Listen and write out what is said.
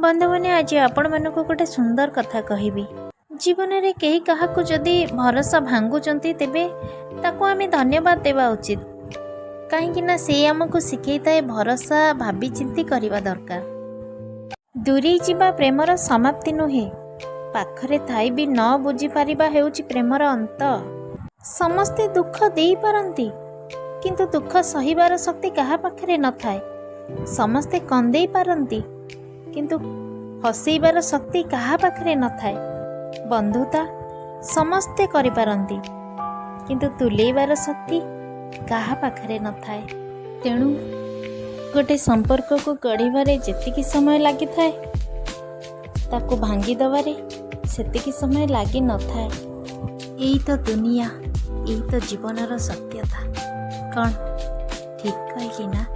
बंधुमाने आज आपण मानक गोटे सुंदर कथा कहबी। जीवन में कहीं क्या जदि भरोसा भांगुचंती तेबे ताको आमे धन्यवाद देवा उचित। कहीं से आमको शिखई थाए भरोसा भाभी चिंती करने दरकार। दूरी जीवा प्रेमर समाप्ति नुहे, पाखरे थाई भी न बुझी पारिबा हेउची प्रेमर अंत। समस्ते दुख देई पारंती किंतु दुख सहिबार शक्ति कहा पाखरे न थाए। समस्ते कंदेई पारंती किंतु हसैबार शक्ति कहा पाखरे न थाए। बंधुता समस्ते करि पारंती किंतु तुलेबार शक्ति कहा पाखरे न थाए। तेणु गोटे संपर्क को गढ़िबारे जेतिकी समय लगी थाए ताको भांगी दबारे सेतिकी समय लगी न थाए। यही तो दुनिया, यही तो जीवनर सत्यता। कौन ठीक कहिली ना?